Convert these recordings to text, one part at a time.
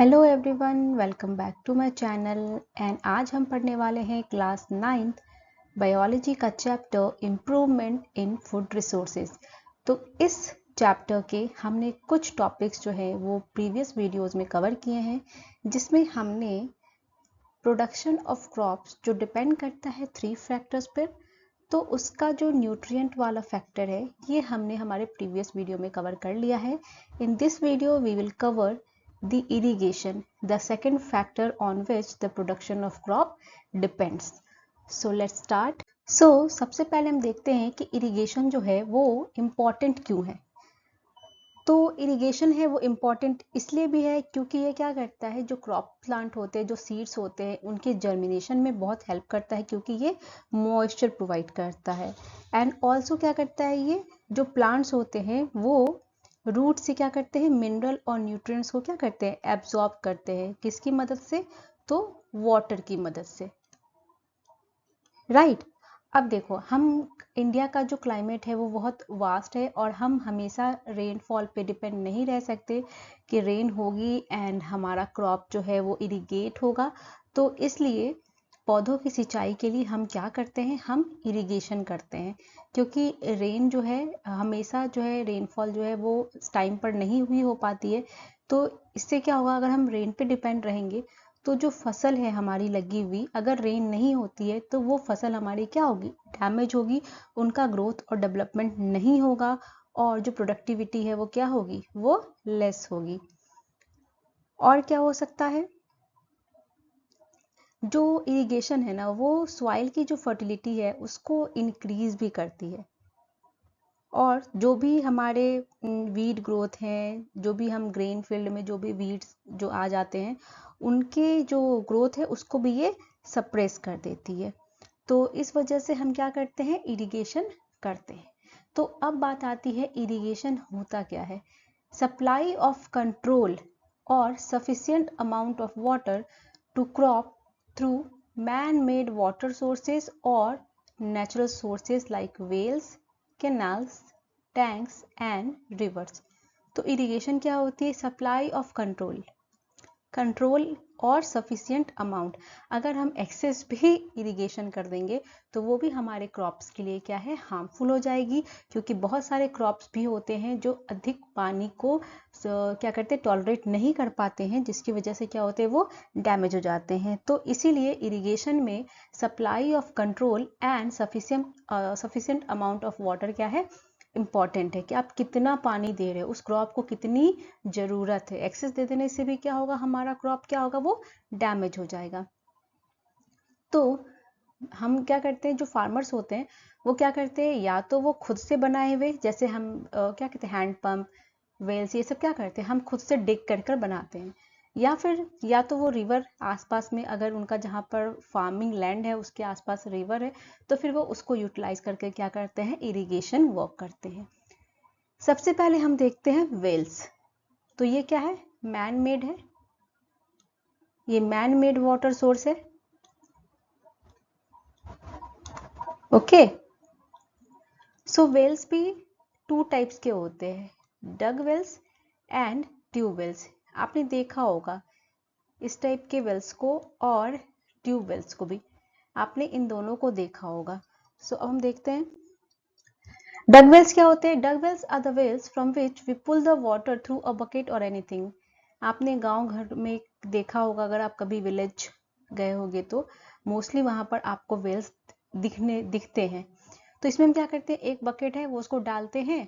Hello everyone, welcome back to my channel. And आज हम पढ़ने वाले हैं क्लास 9th बायोलॉजी का chapter improvement in food resources. तो इस चैप्टर के हमने कुछ टॉपिक्स जो है वो प्रीवियस वीडियोस में कवर किए हैं, जिसमें हमने प्रोडक्शन ऑफ क्रॉप्स जो डिपेंड करता है 3 फैक्टर्स पर, तो उसका जो न्यूट्रिएंट वाला फैक्टर है ये हमने हमारे प्रीवियस वीडियो में कवर कर लिया है। In this video we will cover the irrigation, the second factor on which the production of crop depends. So let's start. So सबसे पहले हम देखते हैं कि इरिगेशन जो है वो इम्पॉर्टेंट क्यों है। तो इरिगेशन है वो इम्पॉर्टेंट इसलिए भी है क्योंकि ये क्या करता है, जो क्रॉप प्लांट होते हैं, जो सीड्स होते हैं, उनके जर्मिनेशन में बहुत हेल्प करता है, क्योंकि ये मॉइस्चर प्रोवाइड करता है। एंड ऑल्सो क्या करता है, ये जो प्लांट्स होते हैं वो रूट से क्या करते हैं, मिनरल और न्यूट्रिएंट्स को क्या करते हैं, एब्जॉर्ब करते हैं। किसकी मदद से? तो वाटर की मदद से, राइट। अब देखो, हम इंडिया का जो क्लाइमेट है वो बहुत वास्ट है और हम हमेशा रेनफॉल पे डिपेंड नहीं रह सकते कि रेन होगी एंड हमारा क्रॉप जो है वो इरिगेट होगा। तो इसलिए पौधों की सिंचाई के लिए हम क्या करते हैं, हम इरिगेशन करते हैं, क्योंकि रेन जो है हमेशा जो है रेनफॉल जो है वो टाइम पर नहीं हुई हो पाती है। तो इससे क्या होगा, अगर हम रेन पे डिपेंड रहेंगे तो जो फसल है हमारी लगी हुई, अगर रेन नहीं होती है तो वो फसल हमारी क्या होगी, डैमेज होगी, उनका ग्रोथ और डेवलपमेंट नहीं होगा और जो प्रोडक्टिविटी है वो क्या होगी, वो लेस होगी। और क्या हो सकता है, जो इरिगेशन है ना वो सॉइल की जो फर्टिलिटी है उसको इंक्रीज भी करती है, और जो भी हमारे वीड ग्रोथ हैं, जो भी हम ग्रेन फील्ड में जो भी वीड्स जो आ जाते हैं, उनके जो ग्रोथ है उसको भी ये सप्रेस कर देती है। तो इस वजह से हम क्या करते हैं, इरिगेशन करते हैं। तो अब बात आती है इरिगेशन होता क्या है। सप्लाई ऑफ कंट्रोल और sufficient amount of water to crop through man made water sources और natural sources like wells, canals, tanks and rivers. तो इरिगेशन क्या होती है, सप्लाई ऑफ कंट्रोल और सफिशिएंट अमाउंट। अगर हम एक्सेस भी इरिगेशन कर देंगे तो वो भी हमारे क्रॉप्स के लिए क्या है, हार्मफुल हो जाएगी, क्योंकि बहुत सारे क्रॉप्स भी होते हैं जो अधिक पानी को क्या करते हैं, टॉलरेट नहीं कर पाते हैं, जिसकी वजह से क्या होते हैं, वो डैमेज हो जाते हैं। तो इसीलिए इरिगेशन में supply of control and sufficient amount of water क्या है, इम्पॉर्टेंट है, कि आप कितना पानी दे रहे हो, उस क्रॉप को कितनी जरूरत है। एक्सेस दे देने से भी क्या होगा, हमारा क्रॉप क्या होगा, वो डैमेज हो जाएगा। तो हम क्या करते हैं, जो फार्मर्स होते हैं वो क्या करते हैं, या तो वो खुद से बनाए हुए, जैसे हम क्या कहते हैं, हैंड पंप, वेल्स, ये सब क्या करते हैं, हम खुद से डिग कर बनाते हैं, या फिर या तो वो रिवर आसपास में, अगर उनका जहाँ पर फार्मिंग लैंड है उसके आसपास रिवर है, तो फिर वो उसको यूटिलाइज करके क्या करते हैं, इरिगेशन वर्क करते हैं। सबसे पहले हम देखते हैं वेल्स। तो ये क्या है, मैन मेड है, ये मैन मेड वाटर सोर्स है। ओके, सो वेल्स भी 2 टाइप्स के होते हैं, dug Wales and tube wells. आपने देखा होगा इस टाइप के वेल्स को और ट्यूब वेल्स को भी, आपने इन दोनों को देखा होगा। सो अब हम देखते हैं डग वेल्स क्या होते हैं। Dug wells are the wells from which we pull the water through a bucket और एनीथिंग। आपने गांव घर में देखा होगा, अगर आप कभी विलेज गए होंगे तो मोस्टली वहां पर आपको वेल्स दिखते हैं। तो इसमें हम क्या करते हैं, एक बकेट है वो उसको डालते हैं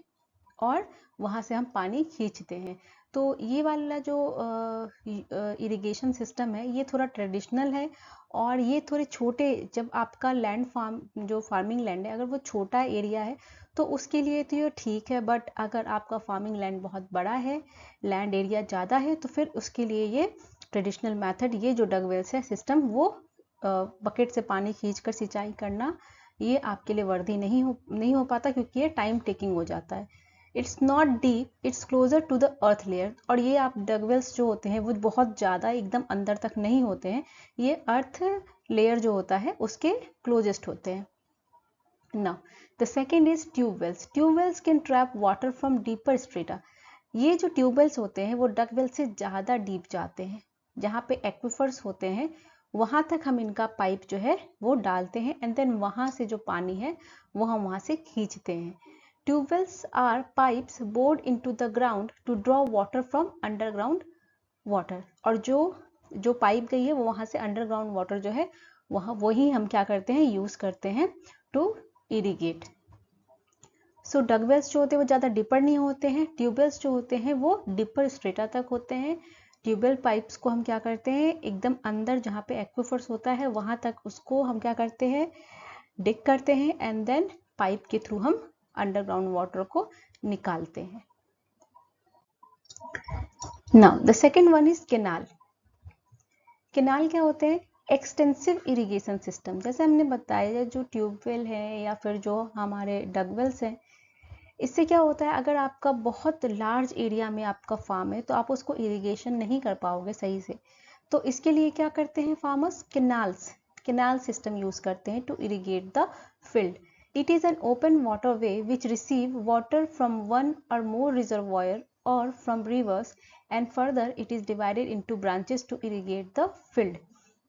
और वहां से हम पानी खींचते हैं। तो ये वाला जो इरिगेशन सिस्टम है ये थोड़ा ट्रेडिशनल है, और ये थोड़े छोटे, जब आपका लैंड फार्म जो फार्मिंग लैंड है अगर वो छोटा एरिया है तो उसके लिए तो ये ठीक है, बट अगर आपका फार्मिंग लैंड बहुत बड़ा है, लैंड एरिया ज़्यादा है, तो फिर उसके लिए ये ट्रेडिशनल मेथड, ये जो डग वेल्स है सिस्टम, वो बकेट से पानी खींचकर सिंचाई करना, ये आपके लिए वर्दी नहीं हो पाता, क्योंकि ये टाइम टेकिंग हो जाता है। It's not deep, it's closer to the earth layer. और ये आप डगवेल्स जो होते हैं वो बहुत ज़्यादा एकदम अंदर तक नहीं होते हैं, ये अर्थ लेयर जो होता है उसके क्लोजेस्ट होते हैं। Now, the second is tube wells. Tube wells can trap water from deeper strata. ये जो ट्यूबवेल्स होते हैं वो डकवेल से ज़्यादा डीप जाते हैं, जहाँ पे एक्विफर्स होते हैं वहाँ तक हम इनका पाइप जो है वो डालते हैं, एंड देन वहाँ से जो पानी है वो हम वहाँ से खींचते हैं। Tubewells are pipes bored into the ground to draw water from underground water, और जो पाइप गई है वो वहाँ से अंडरग्राउंड वाटर जो है वही हम क्या करते हैं, यूज करते हैं टू इरिगेट। सो डगवेल्स जो होते हैं वो ज़्यादा डिपर नहीं होते हैं, ट्यूबवेल्स जो होते हैं वो डिपर स्ट्रेटा तक होते हैं। ट्यूबवेल पाइप्स को हम क्या करते हैं, एकदम अंदर जहाँ पे एक्विफर्स होता है वहाँ तक उसको हम क्या करते हैं, डिग करते हैं, एंड देन पाइप के थ्रू हम अंडरग्राउंड वाटर को निकालते हैं। Now the second one is canal. Canal क्या होते हैं, एक्सटेंसिव इरिगेशन सिस्टम। जैसे हमने बताया जो ट्यूबवेल है या फिर जो हमारे डगवेल्स हैं, इससे क्या होता है, अगर आपका बहुत लार्ज एरिया में आपका फार्म है तो आप उसको इरिगेशन नहीं कर पाओगे सही से, तो इसके लिए क्या करते हैं फार्मर्स, केनाल सिस्टम यूज करते हैं to irrigate the field. It is an open waterway which receive water from one or more reservoir or from rivers and further it is divided into branches to irrigate the field.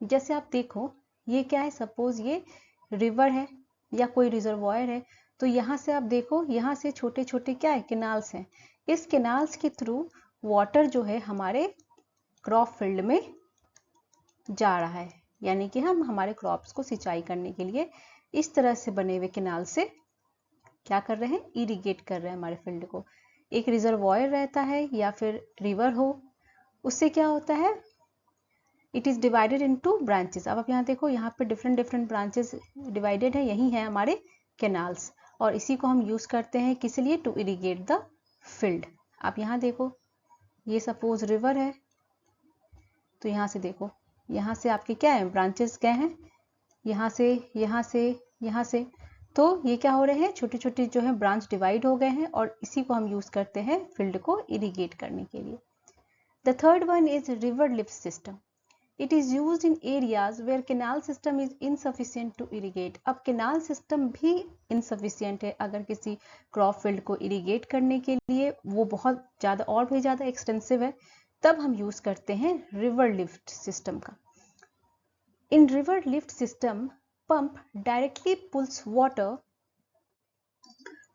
जैसे आप देखो ये क्या है, suppose ये river है या कोई रिजर्वॉयर है, तो यहाँ से आप देखो यहाँ से छोटे छोटे क्या है, केनाल्स हैं। इस केनाल्स के थ्रू वाटर जो है हमारे क्रॉप फील्ड में जा रहा है, यानी कि हम हमारे क्रॉप्स को सिंचाई करने के लिए इस तरह से बने हुए केनाल से क्या कर रहे हैं, इरिगेट कर रहे हैं हमारे फील्ड को। एक रिजर्वॉयर रहता है या फिर रिवर हो, उससे क्या होता है, it is divided into branches. अब आप यहाँ देखो यहाँ पे डिफरेंट डिफरेंट ब्रांचेस डिवाइडेड है, यही है हमारे केनाल्स, और इसी को हम यूज करते हैं किस लिए, टू इरिगेट द फील्ड। आप यहाँ देखो ये सपोज रिवर है, तो यहाँ से देखो यहाँ से आपके क्या है, ब्रांचेस गए हैं, यहाँ से यहाँ से यहाँ से, तो ये क्या हो रहे हैं, छोटे छोटे जो है ब्रांच डिवाइड हो गए हैं, और इसी को हम यूज करते हैं फील्ड को इरिगेट करने के लिए। The third one is river lift system. It is used in areas where canal system is insufficient to irrigate. अब canal system भी insufficient है अगर किसी crop field को irrigate करने के लिए, वो बहुत ज़्यादा और भी ज़्यादा extensive है, तब हम use करते हैं river lift system का। In river lift system, pump directly pulls water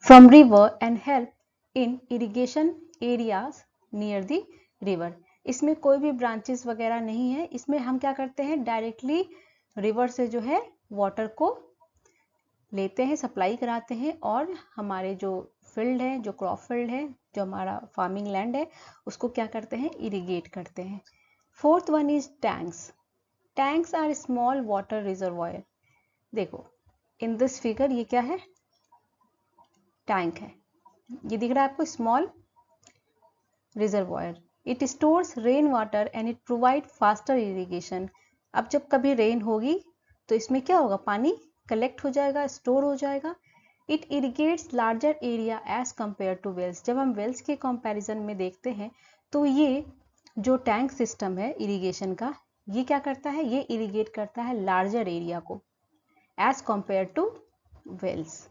from river and help in irrigation areas near the river. इसमें कोई भी ब्रांचेस वगैरह नहीं है, इसमें हम क्या करते हैं, डायरेक्टली रिवर से जो है वाटर को लेते हैं, सप्लाई कराते हैं, और हमारे जो फील्ड है, जो क्रॉप फील्ड है, जो हमारा फार्मिंग लैंड है, उसको क्या करते हैं, इरिगेट करते हैं। Fourth one is tanks. Tanks are small water reservoir. देखो इन दिस फिगर ये क्या है, टैंक है, ये दिख रहा है आपको, small reservoir. It stores rain water and it provide faster irrigation. अब जब कभी रेन होगी तो इसमें क्या होगा, पानी कलेक्ट हो जाएगा, स्टोर हो जाएगा। It irrigates larger area as compare to wells. जब हम वेल्स के कंपैरिजन में देखते हैं तो ये जो टैंक सिस्टम है इरिगेशन का, ये क्या करता है, ये इरिगेट करता है लार्जर एरिया को एज कंपेयर टू वेल्स।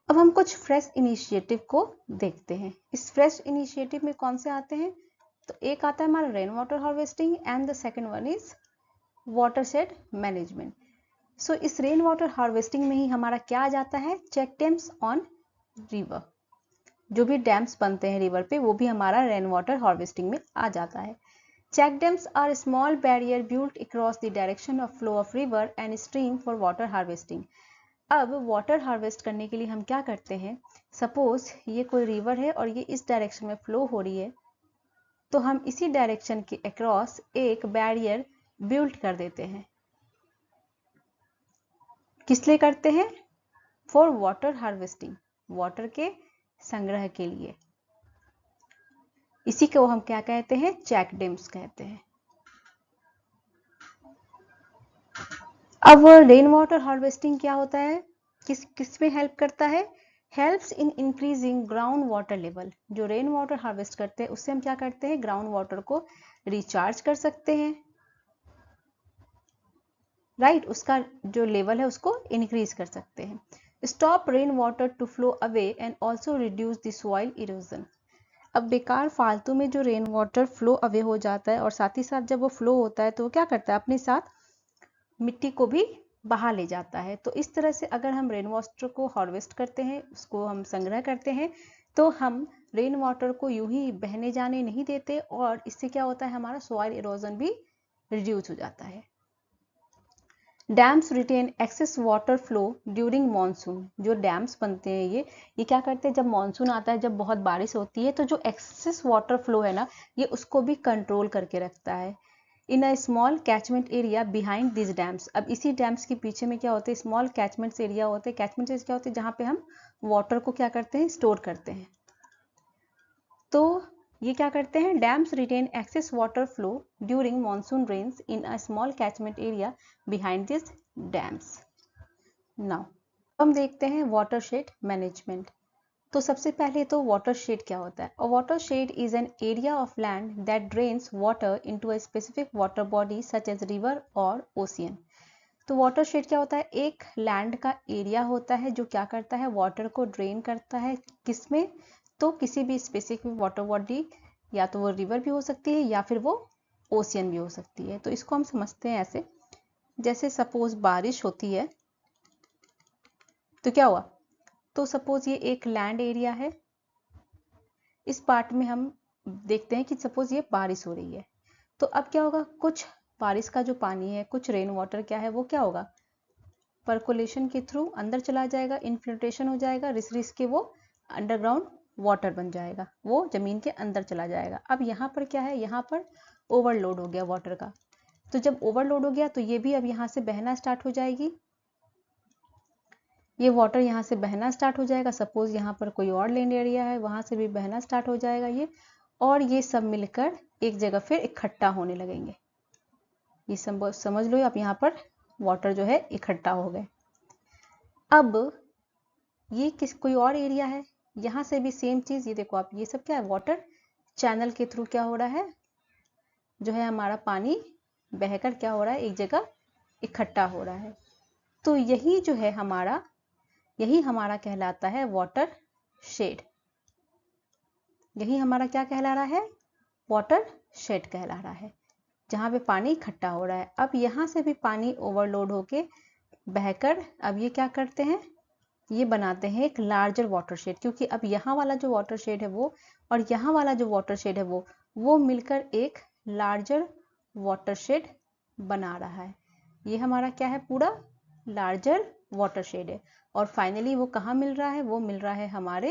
अब हम कुछ फ्रेश इनिशिएटिव को देखते हैं। इस फ्रेश इनिशिएटिव में कौन से आते हैं, तो एक आता है हमारा rain water harvesting and the second one is watershed management. So इस रेन वाटर हार्वेस्टिंग में ही हमारा क्या आ जाता है, चेक डैम्स ऑन रिवर। जो भी डैम्स बनते हैं रिवर पे वो भी हमारा रेन वाटर हार्वेस्टिंग में आ जाता है। Check dams are small barrier built across the direction of flow of river and stream for water harvesting. अब वाटर हार्वेस्ट करने के लिए हम क्या करते हैं, सपोज ये कोई रिवर है और ये इस डायरेक्शन में फ्लो हो रही है, तो हम इसी डायरेक्शन के अक्रॉस एक बैरियर बिल्ड कर देते हैं। किस लिए करते हैं, फॉर वाटर हार्वेस्टिंग, वाटर के संग्रह के लिए। इसी को हम क्या कहते हैं, चेक डैम्स कहते हैं। अब रेन वाटर हार्वेस्टिंग क्या होता है, किस में हेल्प करता है, helps in increasing ground water level. जो रेन वाटर हार्वेस्ट करते हैं उससे हम क्या करते हैं, ग्राउंड वाटर को रिचार्ज कर सकते हैं, राइट, उसका जो लेवल है उसको इंक्रीज कर सकते हैं। Stop rain water to flow away and also reduce the soil erosion. अब बेकार फालतू में जो रेन वाटर फ्लो अवे हो जाता है और साथ ही साथ जब वो फ्लो होता है तो वो क्या करता है, अपने साथ मिट्टी को भी बहा ले जाता है। तो इस तरह से अगर हम रेन वाटर को हार्वेस्ट करते हैं, उसको हम संग्रह करते हैं, तो हम रेन वाटर को यूं ही बहने जाने नहीं देते और इससे क्या होता है, हमारा सॉइल इरोजन भी रिड्यूस हो जाता है। Dams retain excess water flow during monsoon. जो डैम्स बनते हैं ये क्या करते हैं, जब मानसून आता है, जब बहुत बारिश होती है, तो जो एक्सेस वाटर फ्लो है ना, ये उसको भी कंट्रोल करके रखता है। In a small catchment area behind this dams. अब इसी डैम्स के पीछे में क्या होते हैं, स्मॉल कैचमेंट एरिया होते हैं। कैचमेंट एरिया क्या होते हैं, जहाँ पे हम वाटर को क्या करते हैं, स्टोर करते हैं। तो ये क्या करते हैं, dams retain excess water flow during monsoon rains in a small catchment area behind this dams. Now हम देखते हैं वाटरशेड मैनेजमेंट। तो सबसे पहले तो वाटरशेड क्या होता है। A watershed is an area of land that drains water into a specific water body such as river और ओशियन। तो वाटरशेड क्या होता है, एक लैंड का एरिया होता है जो क्या करता है, वाटर को ड्रेन करता है। किसमें, तो किसी भी स्पेसिफिक वाटर बॉडी, या तो वो रिवर भी हो सकती है या फिर वो ओशियन भी हो सकती है। तो इसको हम समझते हैं ऐसे, जैसे सपोज बारिश होती है तो क्या हुआ, तो सपोज ये एक लैंड एरिया है। इस पार्ट में हम देखते हैं कि सपोज ये बारिश हो रही है, तो अब क्या होगा, कुछ बारिश का जो पानी है, कुछ रेन वाटर क्या है, वो क्या होगा, पर्कोलेशन के थ्रू अंदर चला जाएगा, इनफिल्ट्रेशन हो जाएगा, रिस रिस के वो अंडरग्राउंड वाटर बन जाएगा, वो जमीन के अंदर चला जाएगा। अब यहाँ पर क्या है, यहाँ पर ओवरलोड हो गया वाटर का। तो जब ओवरलोड हो गया तो ये भी अब यहाँ से बहना स्टार्ट हो जाएगी, ये वाटर यहाँ से बहना स्टार्ट हो जाएगा। सपोज यहाँ पर कोई और लैंड एरिया है, वहां से भी बहना स्टार्ट हो जाएगा ये, और ये सब मिलकर एक जगह फिर इकट्ठा होने लगेंगे। ये समझ लो आप, यहाँ पर वाटर जो है इकट्ठा हो गए। अब ये कोई और एरिया है, यहाँ से भी सेम चीज, ये देखो आप, ये सब क्या है, वाटर चैनल के थ्रू क्या हो रहा है, जो है हमारा पानी बहकर क्या हो रहा है, एक जगह इकट्ठा हो रहा है। तो यही जो है हमारा, यही हमारा कहलाता है वाटर शेड। यही हमारा क्या कहला रहा है, वाटर शेड कहला रहा है, जहां पे पानी इकट्ठा हो रहा है। अब यहाँ से भी पानी ओवरलोड होके बहकर अब ये क्या करते हैं, ये बनाते हैं एक लार्जर वाटर शेड। क्योंकि अब यहाँ वाला जो वाटर शेड है वो और यहाँ वाला जो वाटर शेड है वो मिलकर एक लार्जर वाटर शेड बना रहा है। ये हमारा क्या है, पूरा लार्जर वाटर शेड है। और फाइनली वो कहाँ मिल रहा है, वो मिल रहा है हमारे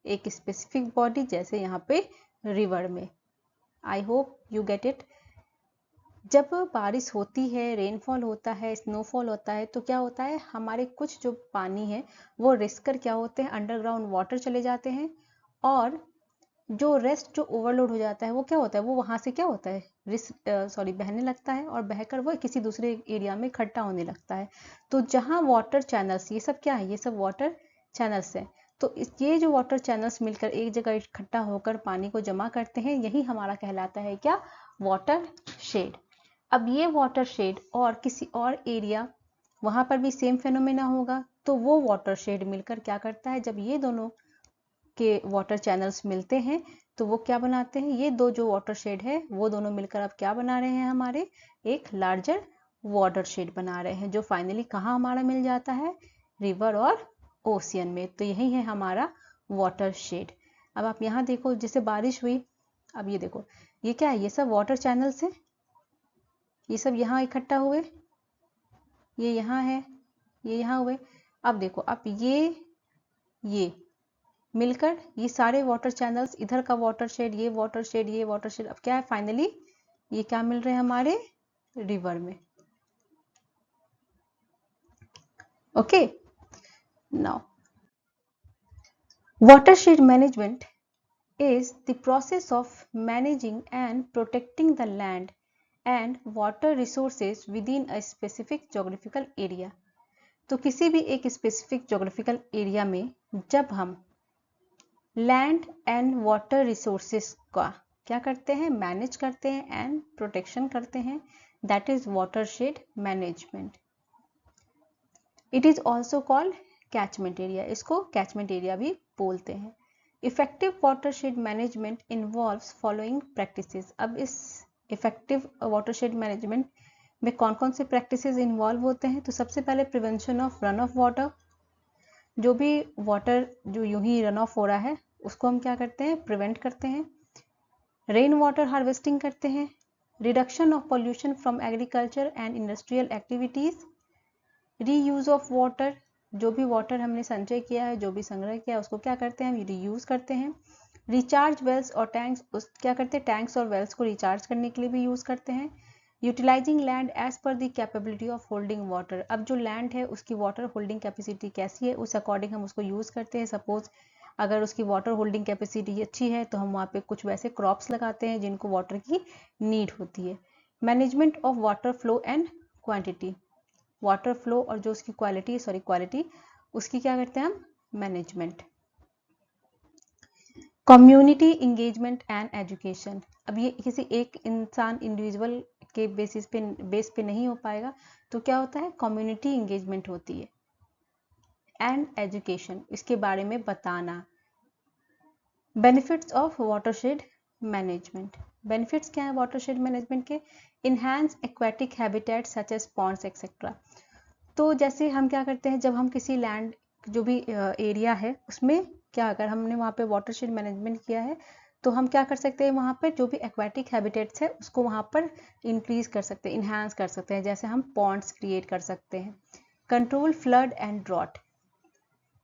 एक स्पेसिफिक बॉडी, जैसे यहाँ पे रिवर में। I hope you get it. जब बारिश होती है, रेनफॉल होता है, स्नोफॉल होता है, तो क्या होता है, हमारे कुछ जो पानी है वो रिस कर क्या होते हैं, अंडरग्राउंड वाटर चले जाते हैं, और जो रेस्ट जो ओवरलोड हो जाता है वो क्या होता है, वो वहां से क्या होता है, बहने लगता है, और बहकर वो किसी दूसरे एरिया में इकट्ठा होने लगता है। तो जहाँ वाटर चैनल्स, ये सब क्या है, ये सब वाटर चैनल्स है। तो ये जो वाटर चैनल्स मिलकर एक जगह इकट्ठा होकर पानी को जमा करते हैं, यही हमारा कहलाता है क्या, वाटर शेड। अब ये वाटर शेड और किसी और एरिया, वहां पर भी सेम फेनोमेना होगा। तो वो वाटर शेड मिलकर क्या करता है, जब ये दोनों के वाटर चैनल्स मिलते हैं तो वो क्या बनाते हैं, ये दो जो वाटर शेड है वो दोनों मिलकर अब क्या बना रहे हैं, हमारे एक लार्जर वाटर शेड बना रहे हैं, जो फाइनली कहाँ हमारा मिल जाता है, रिवर और ओशियन में। तो यही है हमारा वाटर शेड। अब आप यहाँ देखो, जैसे बारिश हुई, अब ये देखो, ये क्या है, ये सब वाटर चैनल्स है, ये सब यहाँ इकट्ठा हुए, ये यहाँ है, ये यहाँ हुए। अब देखो, अब ये मिलकर ये सारे वाटर चैनल्स, इधर का वाटर शेड, ये वाटर शेड, ये वाटर शेड, अब क्या है, फाइनली ये क्या मिल रहे हैं हमारे रिवर में। Okay, now watershed management is the process of managing and protecting the land and water resources within a specific geographical area। तो किसी भी एक स्पेसिफिक जोग्राफिकल एरिया में जब हम लैंड एंड वाटर रिसोर्सेस का क्या करते हैं, मैनेज करते हैं एंड प्रोटेक्शन करते हैं, that is watershed management. It is also called catchment area, इसको कैचमेंट एरिया भी बोलते हैं। Effective watershed management involves following practices. अब इस इफेक्टिव वाटरशेड मैनेजमेंट में कौन कौन से प्रैक्टिसेस इन्वॉल्व होते हैं? तो सबसे पहले prevention of run of water. जो भी वाटर जो यूं ही रन ऑफ हो रहा है उसको हम क्या करते हैं? प्रिवेंट करते हैं। रेन वाटर हार्वेस्टिंग करते हैं। Reduction of pollution from agriculture and industrial activities. Reuse of water, जो भी वाटर हमने संचय किया है, जो भी संग्रह किया है, उसको क्या करते हैं? हम रीयूज करते हैं। रिचार्ज वेल्स और टैंक्स, उस क्या करते हैं? टैंक्स और वेल्स को रिचार्ज करने के लिए भी यूज करते हैं। Utilising land as per the capability of holding water. अब जो लैंड है उसकी वाटर होल्डिंग कैपेसिटी कैसी है, उस अकॉर्डिंग हम उसको यूज करते हैं। सपोज अगर उसकी वाटर होल्डिंग कैपेसिटी अच्छी है तो हम वहाँ पे कुछ वैसे क्रॉप्स लगाते हैं जिनको वाटर की नीड होती है। Management of water flow and quantity, water flow और जो उसकी क्वालिटी उसकी क्या करते हैं हम? Management. Community engagement and education. अब ये किसी एक इंसान इंडिविजुअल के बेस पे नहीं हो पाएगा, तो क्या होता है? कम्युनिटी इंगेजमेंट होती है। एंड एजुकेशन, इसके बारे में बताना। Benefits of watershed management. Benefits क्या है वाटरशेड मैनेजमेंट के? Enhance aquatic habitat such as ponds etcetera. तो जैसे हम क्या करते हैं, जब हम किसी लैंड जो भी एरिया है उसमें क्या, अगर हमने वहाँ पे वाटरशेड मैनेजमेंट किया है तो हम क्या कर सकते हैं? वहाँ पर जो भी एक्वेटिक हैबिटेट्स है उसको वहाँ पर इंक्रीज कर सकते हैं, इन्हांस कर सकते हैं। जैसे हम पॉन्ड्स क्रिएट कर सकते हैं। Control flood and drought.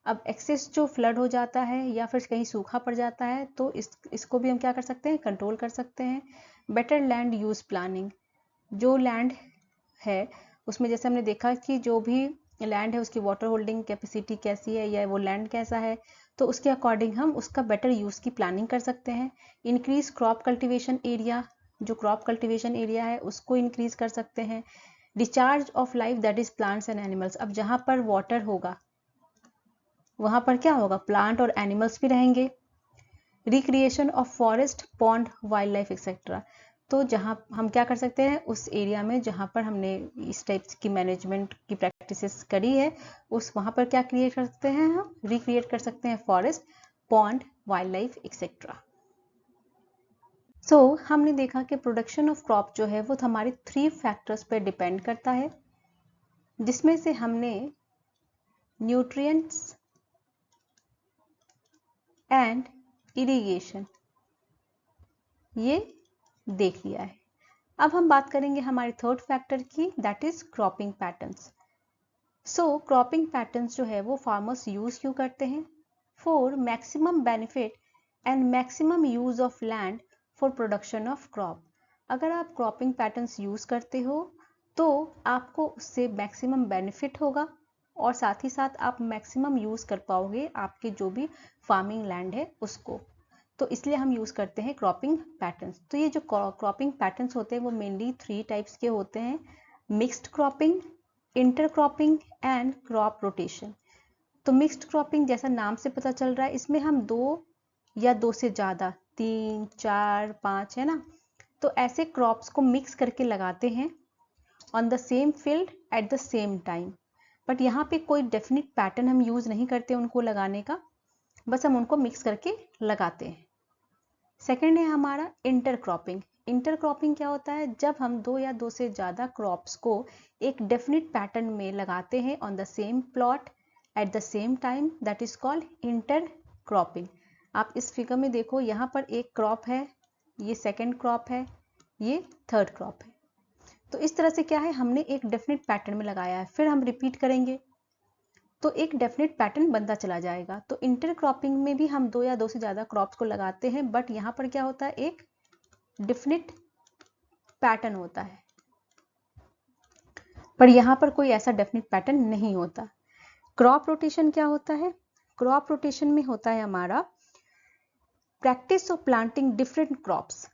अब एक्सेस जो फ्लड हो जाता है या फिर कहीं सूखा पड़ जाता है तो इसको भी हम क्या कर सकते हैं? कंट्रोल कर सकते हैं। Better land use planning. जो लैंड है उसमें जैसे हमने देखा कि जो भी लैंड है उसकी वाटर होल्डिंग कैपेसिटी कैसी है या वो लैंड कैसा है, तो उसके अकॉर्डिंग हम उसका बेटर यूज़ की प्लानिंग कर सकते हैं। इंक्रीज क्रॉप कल्टीवेशन एरिया, जो क्रॉप कल्टीवेशन एरिया है उसको इंक्रीज कर सकते हैं। Discharge of life that is plants and animals. अब जहाँ पर वाटर होगा वहाँ पर क्या होगा? प्लांट और एनिमल्स भी रहेंगे। Recreation of forest, pond, wild life etcetera. तो जहाँ हम क्या कर सकते हैं, उस एरिया में जहाँ पर हमने इस टाइप की मैनेजमेंट की प्रैक्टिसेस करी है उस वहाँ पर क्या क्रिएट कर सकते हैं? हम रिक्रिएट कर सकते हैं forest, pond, wild life etcetera. So हमने देखा कि प्रोडक्शन ऑफ क्रॉप जो है वो हमारे 3 फैक्टर्स पर डिपेंड करता है, जिसमें से हमने न्यूट्रिएंट्स एंड इरिगेशन ये देख लिया है। अब हम बात करेंगे हमारे थर्ड फैक्टर की, that is cropping patterns. So cropping patterns जो है वो फार्मर्स यूज क्यों करते हैं? For maximum benefit and maximum use of land for production of crop. अगर आप क्रॉपिंग पैटर्न्स यूज करते हो तो आपको उससे मैक्सिमम बेनिफिट होगा और साथ ही साथ आप मैक्सिमम यूज कर पाओगे आपके जो भी फार्मिंग लैंड है उसको। तो इसलिए हम यूज करते हैं क्रॉपिंग पैटर्न्स। तो ये जो क्रॉपिंग पैटर्न्स होते हैं वो मेनली 3 टाइप्स के होते हैं, mixed cropping, intercropping and crop rotation. तो मिक्स्ड क्रॉपिंग जैसा नाम से पता चल रहा है, इसमें हम 2 या 2 से ज्यादा, 3, 4, 5 है ना, तो ऐसे क्रॉप्स को मिक्स करके लगाते हैं on the same field at the same time. But यहाँ पे कोई डेफिनेट पैटर्न हम यूज नहीं करते उनको लगाने का, बस हम उनको मिक्स करके लगाते हैं। सेकेंड है हमारा इंटरक्रॉपिंग। इंटरक्रॉपिंग क्या होता है? जब हम 2 या 2 से ज़्यादा क्रॉप्स को एक डेफिनेट पैटर्न में लगाते हैं on the same plot at the same time, that is called intercropping. आप इस फिगर में देखो, यहाँ पर एक क्रॉप है, ये सेकेंड क्रॉप है, ये थर्ड क्रॉप है। तो इस तरह से क्या है, हमने एक डेफिनेट पैटर्न में लगाया है, फिर हम रिपीट करेंगे तो एक डेफिनेट पैटर्न बनता चला जाएगा। तो इंटरक्रॉपिंग में भी हम 2 या 2 से ज्यादा क्रॉप्स को लगाते हैं, बट यहाँ पर क्या होता है, एक डेफिनेट पैटर्न होता है, पर यहाँ पर कोई ऐसा डेफिनेट पैटर्न नहीं होता। क्रॉप रोटेशन क्या होता है? क्रॉप रोटेशन में होता है हमारा practice of planting different crops.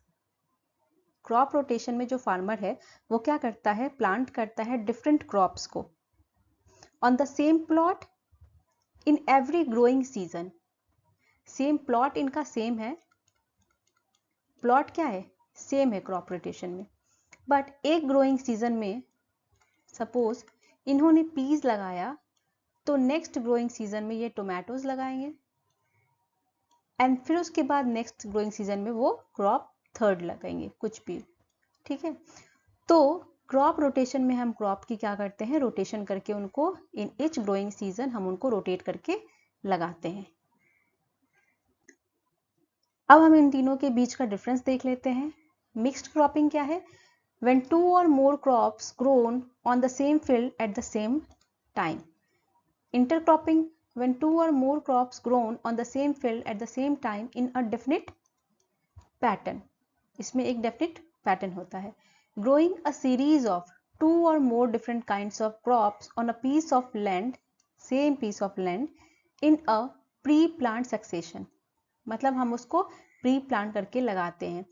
Crop rotation में जो फार्मर है वो क्या करता है, प्लांट करता है डिफरेंट क्रॉप्स को on the same plot in every growing season. Same plot इनका सेम है, प्लॉट क्या है, सेम है क्रॉप रोटेशन में, बट एक ग्रोइंग सीजन में सपोज इन्होंने पीज लगाया तो नेक्स्ट ग्रोइंग सीजन में ये टोमेटोज लगाएंगे, एंड फिर उसके बाद नेक्स्ट ग्रोइंग सीजन में वो क्रॉप थर्ड लगाएंगे कुछ भी, ठीक है। तो क्रॉप रोटेशन में हम क्रॉप की क्या करते हैं, रोटेशन करके उनको इन ईच ग्रोइंग सीजन हम उनको रोटेट करके लगाते हैं। अब हम इन तीनों के बीच का डिफरेंस देख लेते हैं। मिक्स्ड क्रॉपिंग क्या है, when two or more crops grown on the same field at the same time. Intercropping, when two or more crops grown on the same field at the same time in a definite pattern. इसमें एक definite pattern होता है। Growing a series of two or more different kinds of crops on a piece of land, same piece of land, in a pre-plant succession. मतलब हम उसको pre plant करके लगाते हैं।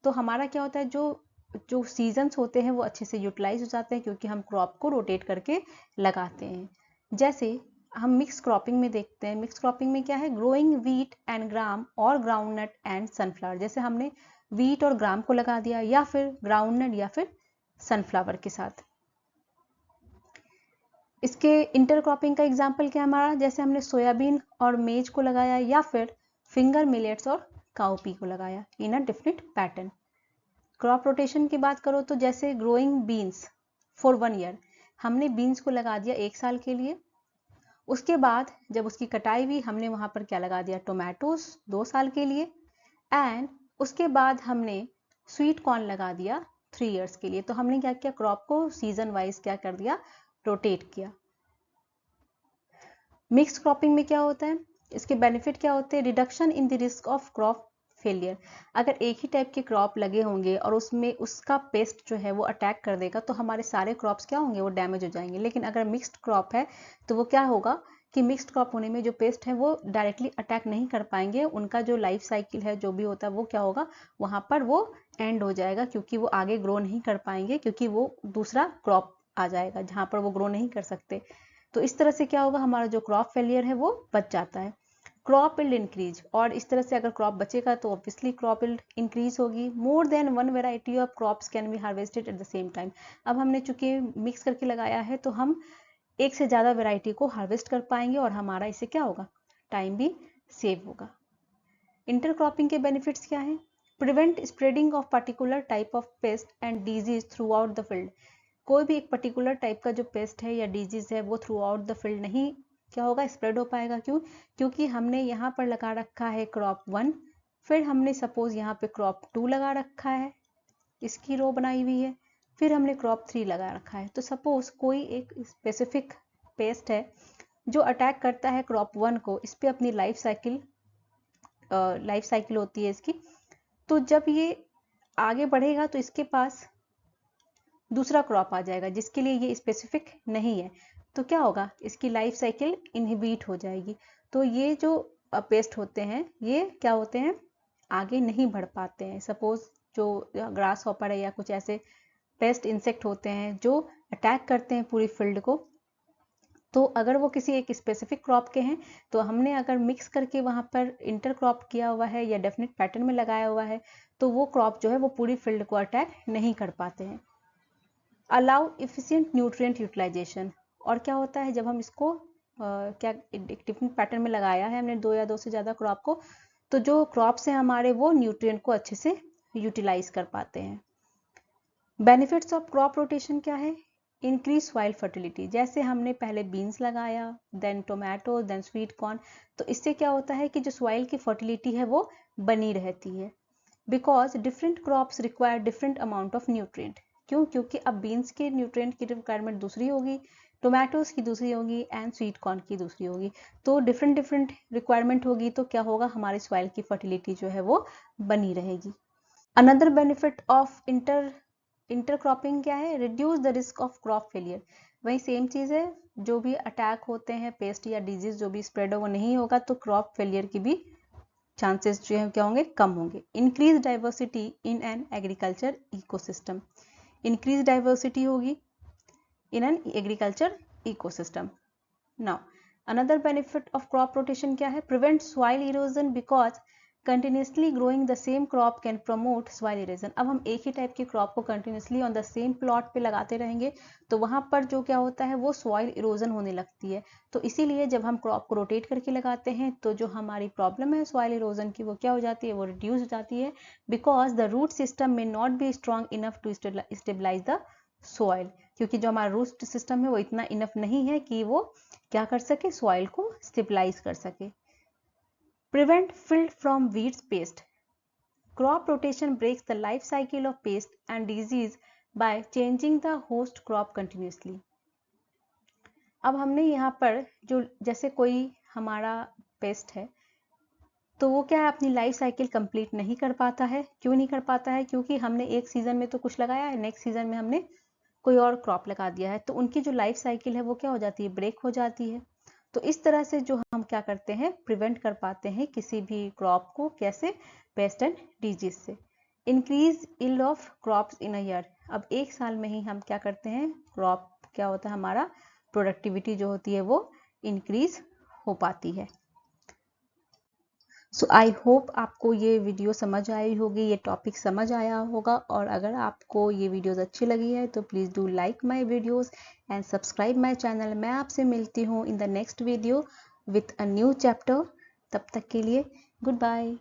तो हमारा क्या होता है, जो सीजन्स होते हैं वो अच्छे से यूटिलाइज हो जाते हैं क्योंकि हम क्रॉप को रोटेट करके लगाते हैं। जैसे हम मिक्स क्रॉपिंग में देखते हैं, मिक्स क्रॉपिंग में क्या है, ग्रोइंग वीट एंड ग्राम और ग्राउंडनट एंड सनफ्लावर। जैसे हमने वीट और ग्राम को लगा दिया या फिर ग्राउंडनट या फिर सनफ्लावर के साथ। इसके इंटरक्रॉपिंग का एग्जाम्पल क्या हमारा, जैसे हमने सोयाबीन और मेज को लगाया या फिर फिंगर मिलेट्स और काउपी को लगाया in a different pattern. Crop rotation की बात करो तो जैसे ग्रोइंग बीन्स फॉर 1 ईयर, हमने बीन्स को लगा दिया 1 साल के लिए। उसके बाद जब उसकी कटाई हुई हमने वहां पर क्या लगा दिया, टोमेटोज 2 साल के लिए। एंड उसके बाद हमने स्वीट कॉर्न लगा दिया 3 ईयर्स के लिए। तो हमने क्या किया, क्रॉप को सीजन वाइज क्या कर दिया, रोटेट किया। मिक्स क्रॉपिंग में क्या होता है, इसके बेनिफिट क्या होते हैं, reduction in the risk of crop failure. अगर एक ही टाइप के क्रॉप लगे होंगे और उसमें उसका पेस्ट जो है वो अटैक कर देगा तो हमारे सारे क्रॉप्स क्या होंगे, वो डैमेज हो जाएंगे। लेकिन अगर मिक्स्ड क्रॉप है तो वो क्या होगा कि मिक्स्ड क्रॉप होने में जो पेस्ट है वो डायरेक्टली अटैक नहीं कर पाएंगे, उनका जो लाइफ साइकिल है जो भी होता है वो क्या होगा, वहां पर वो एंड हो जाएगा क्योंकि वो आगे ग्रो नहीं कर पाएंगे, क्योंकि वो दूसरा क्रॉप आ जाएगा जहां पर वो ग्रो नहीं कर सकते। तो इस तरह से क्या होगा, हमारा जो क्रॉप फेलियर है वो बच जाता है। क्रॉप यील्ड इंक्रीज, और इस तरह से अगर क्रॉप बचेगा तो ऑब्वियसली क्रॉप यील्ड इंक्रीज होगी। More than one variety of crops can be harvested at the same time. अब हमने चूंकि मिक्स करके लगाया है तो हम एक से ज्यादा वेराइटी को हार्वेस्ट कर पाएंगे और हमारा इससे क्या होगा, टाइम भी सेव होगा। इंटरक्रॉपिंग के बेनिफिट्स क्या है, prevent spreading of particular type of paste and disease through out the field. कोई भी एक पर्टिकुलर टाइप का जो पेस्ट है या डिजीज है वो थ्रू आउट द फील्ड नहीं क्या होगा, स्प्रेड हो पाएगा। क्यों, क्योंकि हमने यहाँ पर लगा रखा है क्रॉप 1, फिर हमने सपोज यहाँ पे क्रॉप 2 लगा रखा है, इसकी रो बनाई हुई है, फिर हमने क्रॉप 3 लगा रखा है। तो सपोज कोई एक स्पेसिफिक पेस्ट है जो अटैक करता है क्रॉप 1 को, इस पे अपनी लाइफ साइकिल होती है इसकी। तो जब ये आगे बढ़ेगा तो इसके पास दूसरा क्रॉप आ जाएगा जिसके लिए ये स्पेसिफिक नहीं है, तो क्या होगा, इसकी लाइफ साइकिल इनहिबिट हो जाएगी। तो ये जो पेस्ट होते हैं ये क्या होते हैं, आगे नहीं बढ़ पाते हैं। सपोज जो ग्रास हॉपर है या कुछ ऐसे पेस्ट इंसेक्ट होते हैं जो अटैक करते हैं पूरी फील्ड को, तो अगर वो किसी एक स्पेसिफिक क्रॉप के हैं तो हमने अगर मिक्स करके वहां पर इंटर क्रॉप किया हुआ है या डेफिनेट पैटर्न में लगाया हुआ है तो वो क्रॉप जो है वो पूरी फील्ड को अटैक नहीं कर पाते हैं। अलाउ इफिशिएंट न्यूट्रिएंट यूटिलाइजेशन, और क्या होता है जब हम इसको क्या डिफरेंट पैटर्न में लगाया है हमने 2 या 2 से ज़्यादा क्रॉप को, तो जो क्रॉप्स हैं हमारे वो न्यूट्रिएंट को अच्छे से यूटिलाइज कर पाते हैं। बेनिफिट्स ऑफ क्रॉप रोटेशन क्या है, इंक्रीज सॉइल फर्टिलिटी। जैसे हमने पहले बीन्स लगाया, then tomato, then sweet corn, तो इससे क्या होता है कि जो सॉइल की फर्टिलिटी है वो बनी रहती है। Because different crops require different amount of nutrient. क्यों, क्योंकि अब बीन्स के न्यूट्रिएंट की रिक्वायरमेंट दूसरी होगी, टोमेटोज की दूसरी होगी एंड स्वीट कॉर्न की दूसरी होगी। तो डिफरेंट रिक्वायरमेंट होगी तो क्या होगा, हमारी सॉइल की फर्टिलिटी जो है वो बनी रहेगी। अनदर बेनिफिट ऑफ इंटरक्रॉपिंग क्या है, reduce the risk of crop failure. वही सेम चीज है, जो भी अटैक होते हैं पेस्ट या डिजीज जो भी स्प्रेड हो वो नहीं होगा तो क्रॉप फेलियर की भी चांसेस जो है क्या होंगे, कम होंगे। Increase diversity in an agriculture ecosystem, increase diversity होगी in an agriculture ecosystem. Now another benefit of crop rotation क्या है, prevent soil erosion because continuously growing the same crop can promote soil erosion. अब हम एक ही type की crop को continuously on the same plot पे लगाते रहेंगे तो वहाँ पर जो क्या होता है वो सॉइल इरोजन होने लगती है। तो इसीलिए जब हम क्रॉप को रोटेट करके लगाते हैं तो जो हमारी प्रॉब्लम है सॉइल इरोजन की वो क्या हो जाती है, वो रिड्यूस हो जाती है, because the root system may not be strong enough to stabilise the soil. क्योंकि जो हमारा रूट सिस्टम है वो इतना इनफ नहीं है कि वो क्या कर सके, सॉइल को स्टेबलाइज कर सके। Prevent field from weeds pest. Crop rotation breaks the life cycle of pest and disease by changing the host crop continuously. अब हमने यहाँ पर जो जैसे कोई हमारा पेस्ट है तो वो क्या है, अपनी लाइफ साइकिल कंप्लीट नहीं कर पाता है। क्यों नहीं कर पाता है? क्योंकि हमने एक सीजन में तो कुछ लगाया है, नेक्स्ट सीजन में हमने कोई और क्रॉप लगा दिया है, तो उनकी जो लाइफ साइकिल है वो क्या हो जाती है, ब्रेक हो जाती है। तो इस तरह से जो हम क्या करते हैं, प्रिवेंट कर पाते हैं किसी भी क्रॉप को, कैसे, पेस्ट एंड डिजीज से। Increase yield of crops in a year. अब एक साल में ही हम क्या करते हैं, क्रॉप क्या होता है, हमारा प्रोडक्टिविटी जो होती है वो इंक्रीज हो पाती है। सो आई होप आपको ये वीडियो समझ आई होगी, ये टॉपिक समझ आया होगा। और अगर आपको ये वीडियोस अच्छी लगी है तो please do like my videos and subscribe my channel. मैं आपसे मिलती हूँ in the next video with a new chapter. तब तक के लिए गुड बाय।